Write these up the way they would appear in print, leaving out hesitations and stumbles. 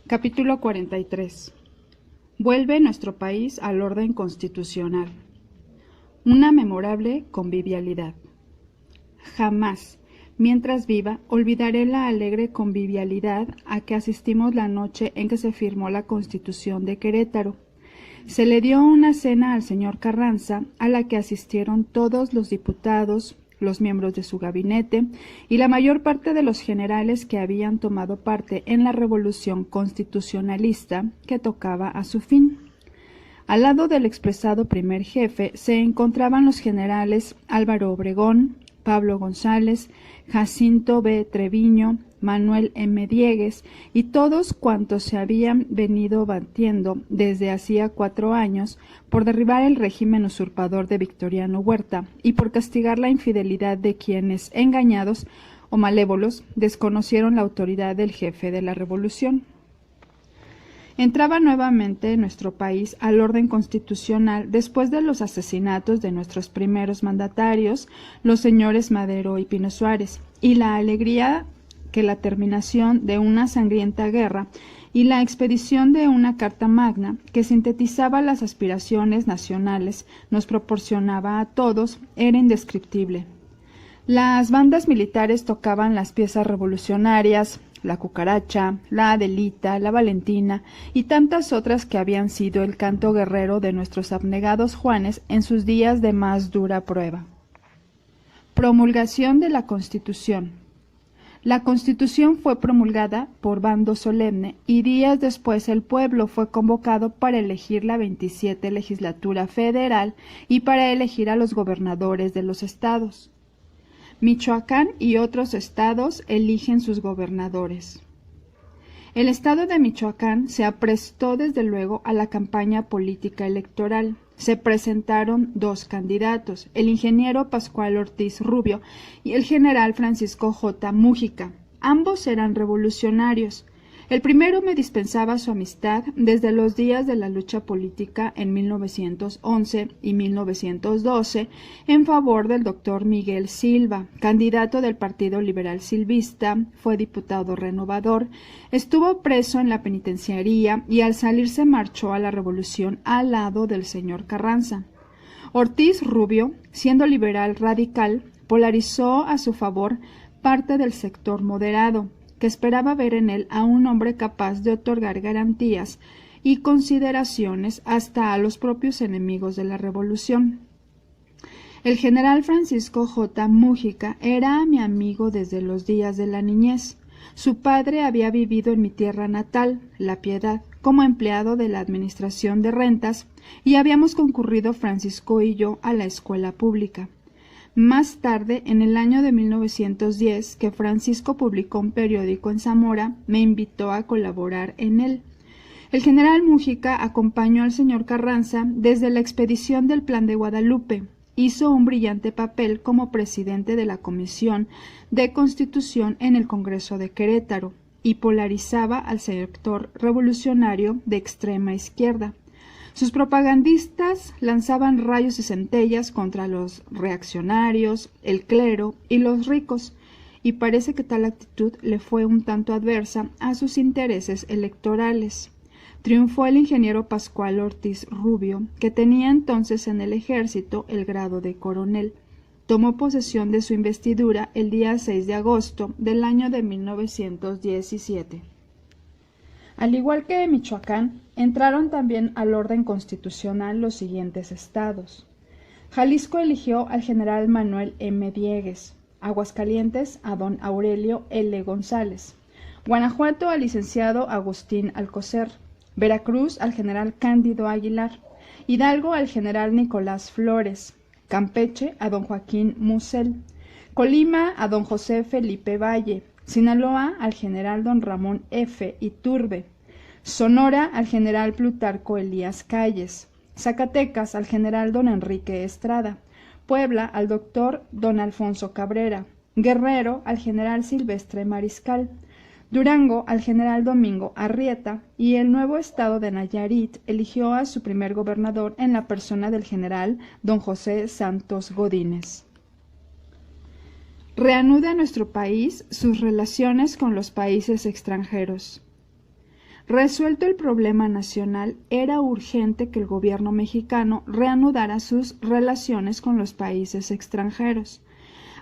Capítulo 43. Vuelve nuestro país al orden constitucional. Una memorable convivialidad. Jamás, mientras viva, olvidaré la alegre convivialidad a que asistimos la noche en que se firmó la Constitución de Querétaro. Se le dio una cena al señor Carranza, a la que asistieron todos los diputados, los miembros de su gabinete y la mayor parte de los generales que habían tomado parte en la revolución constitucionalista que tocaba a su fin. Al lado del expresado primer jefe se encontraban los generales Álvaro Obregón, Pablo González, Jacinto B. Treviño, Manuel M. Diegues y todos cuantos se habían venido batiendo desde hacía 4 años por derribar el régimen usurpador de Victoriano Huerta y por castigar la infidelidad de quienes, engañados o malévolos, desconocieron la autoridad del jefe de la revolución. Entraba nuevamente nuestro país al orden constitucional después de los asesinatos de nuestros primeros mandatarios, los señores Madero y Pino Suárez, y la alegría que la terminación de una sangrienta guerra y la expedición de una Carta Magna que sintetizaba las aspiraciones nacionales nos proporcionaba a todos era indescriptible. Las bandas militares tocaban las piezas revolucionarias, la cucaracha, la Adelita, la Valentina y tantas otras que habían sido el canto guerrero de nuestros abnegados Juanes en sus días de más dura prueba. Promulgación de la Constitución. La Constitución fue promulgada por bando solemne y días después el pueblo fue convocado para elegir la 27 legislatura federal y para elegir a los gobernadores de los estados. Michoacán y otros estados eligen sus gobernadores. El estado de Michoacán se aprestó desde luego a la campaña política electoral. Se presentaron 2 candidatos, el ingeniero Pascual Ortiz Rubio y el general Francisco J. Mújica. Ambos eran revolucionarios. El primero me dispensaba su amistad desde los días de la lucha política en 1911 y 1912 en favor del doctor Miguel Silva, candidato del Partido Liberal Silvista, fue diputado renovador, estuvo preso en la penitenciaría y al salir se marchó a la revolución al lado del señor Carranza. Ortiz Rubio, siendo liberal radical, polarizó a su favor parte del sector moderado, que esperaba ver en él a un hombre capaz de otorgar garantías y consideraciones hasta a los propios enemigos de la revolución. El general Francisco J. Mújica era mi amigo desde los días de la niñez. Su padre había vivido en mi tierra natal, La Piedad, como empleado de la Administración de Rentas, y habíamos concurrido Francisco y yo a la escuela pública. Más tarde, en el año de 1910, que Francisco publicó un periódico en Zamora, me invitó a colaborar en él. El general Mújica acompañó al señor Carranza desde la expedición del Plan de Guadalupe. Hizo un brillante papel como presidente de la Comisión de Constitución en el Congreso de Querétaro y polarizaba al sector revolucionario de extrema izquierda. Sus propagandistas lanzaban rayos y centellas contra los reaccionarios, el clero y los ricos, y parece que tal actitud le fue un tanto adversa a sus intereses electorales. Triunfó el ingeniero Pascual Ortiz Rubio, que tenía entonces en el ejército el grado de coronel. Tomó posesión de su investidura el día 6 de agosto del año de 1917. Al igual que Michoacán, entraron también al orden constitucional los siguientes estados. Jalisco eligió al general Manuel M. Diegues, Aguascalientes a don Aurelio L. González, Guanajuato al licenciado Agustín Alcocer, Veracruz al general Cándido Aguilar, Hidalgo al general Nicolás Flores, Campeche a don Joaquín Musel, Colima a don José Felipe Valle, Sinaloa al general don Ramón F. Iturbe, Sonora al general Plutarco Elías Calles, Zacatecas al general don Enrique Estrada, Puebla al doctor don Alfonso Cabrera, Guerrero al general Silvestre Mariscal, Durango al general Domingo Arrieta, y el nuevo estado de Nayarit eligió a su primer gobernador en la persona del general don José Santos Godínez. reanude a nuestro país sus relaciones con los países extranjeros. Resuelto el problema nacional, era urgente que el gobierno mexicano reanudara sus relaciones con los países extranjeros.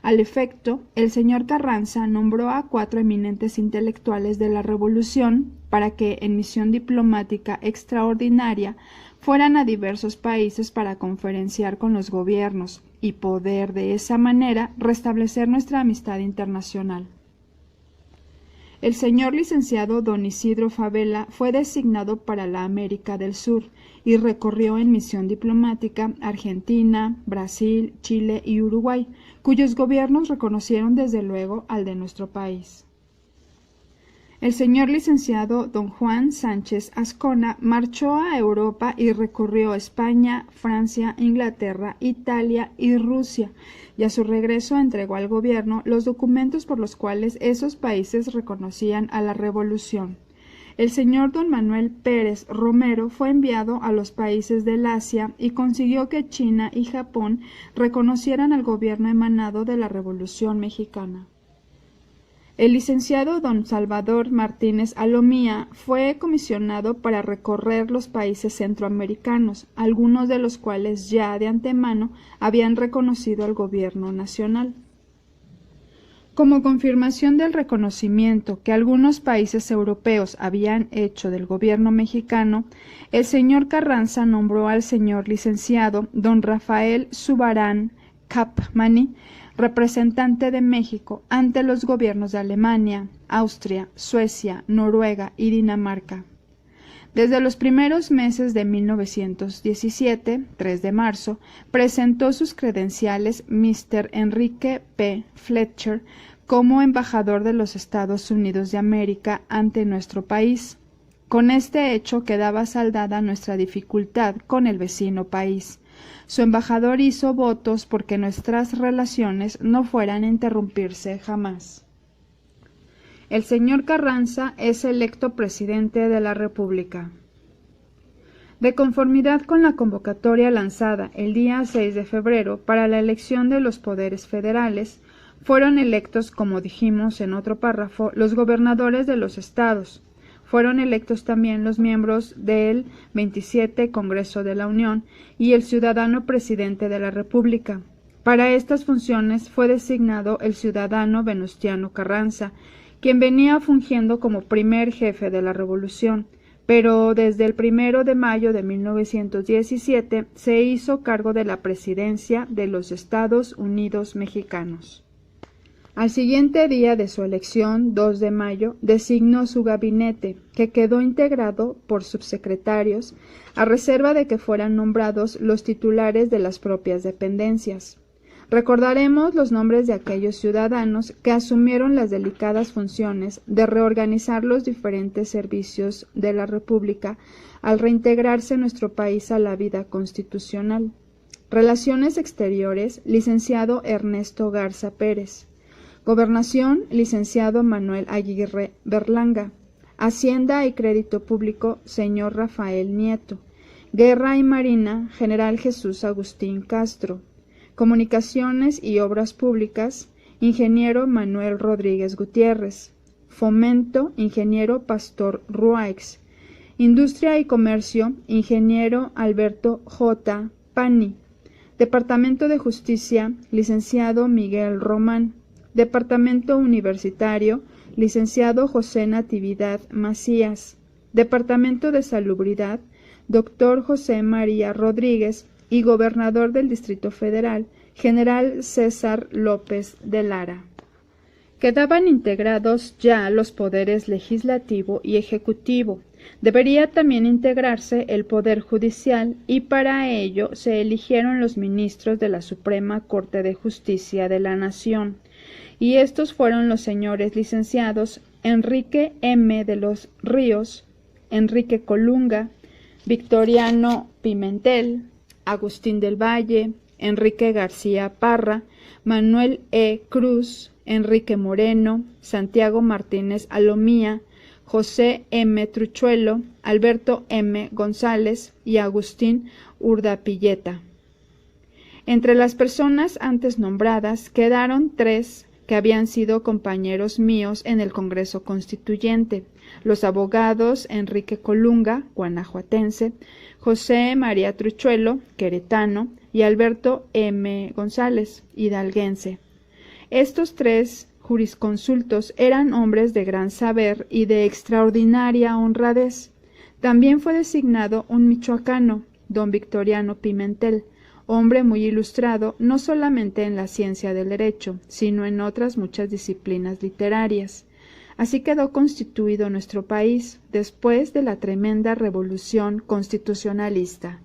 Al efecto, el señor Carranza nombró a 4 eminentes intelectuales de la Revolución para que, en misión diplomática extraordinaria, fueran a diversos países para conferenciar con los gobiernos y poder de esa manera restablecer nuestra amistad internacional. El señor licenciado don Isidro Fabela fue designado para la América del Sur y recorrió en misión diplomática Argentina, Brasil, Chile y Uruguay, cuyos gobiernos reconocieron desde luego al de nuestro país. El señor licenciado don Juan Sánchez Azcona marchó a Europa y recorrió España, Francia, Inglaterra, Italia y Rusia, y a su regreso entregó al gobierno los documentos por los cuales esos países reconocían a la Revolución. El señor don Manuel Pérez Romero fue enviado a los países del Asia y consiguió que China y Japón reconocieran al gobierno emanado de la Revolución Mexicana. El licenciado don Salvador Martínez Alomía fue comisionado para recorrer los países centroamericanos, algunos de los cuales ya de antemano habían reconocido al gobierno nacional. Como confirmación del reconocimiento que algunos países europeos habían hecho del gobierno mexicano, el señor Carranza nombró al señor licenciado don Rafael Subarán Capmany representante de México ante los gobiernos de Alemania, Austria, Suecia, Noruega y Dinamarca. Desde los primeros meses de 1917, 3 de marzo, presentó sus credenciales Mr. Enrique P. Fletcher como embajador de los Estados Unidos de América ante nuestro país. Con este hecho quedaba saldada nuestra dificultad con el vecino país. Su embajador hizo votos porque nuestras relaciones no fueran a interrumpirse jamás. El señor Carranza es electo presidente de la República. De conformidad con la convocatoria lanzada el día 6 de febrero para la elección de los poderes federales, fueron electos, como dijimos en otro párrafo, los gobernadores de los estados. Fueron electos también los miembros del 27 Congreso de la Unión y el ciudadano presidente de la República. Para estas funciones fue designado el ciudadano Venustiano Carranza, quien venía fungiendo como primer jefe de la Revolución, pero desde el 1 de mayo de 1917 se hizo cargo de la presidencia de los Estados Unidos Mexicanos. Al siguiente día de su elección, 2 de mayo, designó su gabinete, que quedó integrado por subsecretarios, a reserva de que fueran nombrados los titulares de las propias dependencias. Recordaremos los nombres de aquellos ciudadanos que asumieron las delicadas funciones de reorganizar los diferentes servicios de la República al reintegrarse nuestro país a la vida constitucional. Relaciones Exteriores, licenciado Ernesto Garza Pérez. Gobernación, licenciado Manuel Aguirre Berlanga. Hacienda y Crédito Público, señor Rafael Nieto. Guerra y Marina, general Jesús Agustín Castro. Comunicaciones y Obras Públicas, ingeniero Manuel Rodríguez Gutiérrez. Fomento, ingeniero Pastor Ruaix. Industria y Comercio, ingeniero Alberto J. Pani. Departamento de Justicia, licenciado Miguel Román. Departamento Universitario, licenciado José Natividad Macías. Departamento de Salubridad, doctor José María Rodríguez y gobernador del Distrito Federal, general César López de Lara. Quedaban integrados ya los poderes legislativo y ejecutivo. Debería también integrarse el Poder Judicial y para ello se eligieron los ministros de la Suprema Corte de Justicia de la Nación. Y estos fueron los señores licenciados Enrique M. de los Ríos, Enrique Colunga, Victoriano Pimentel, Agustín del Valle, Enrique García Parra, Manuel E. Cruz, Enrique Moreno, Santiago Martínez Alomía, José M. Truchuelo, Alberto M. González y Agustín Urdapilleta. Entre las personas antes nombradas quedaron 3 que habían sido compañeros míos en el Congreso Constituyente, los abogados Enrique Colunga, guanajuatense, José María Truchuelo, queretano, y Alberto M. González, hidalguense. Estos tres jurisconsultos eran hombres de gran saber y de extraordinaria honradez. También fue designado un michoacano, don Victoriano Pimentel, hombre muy ilustrado no solamente en la ciencia del derecho, sino en otras muchas disciplinas literarias. Así quedó constituido nuestro país después de la tremenda revolución constitucionalista.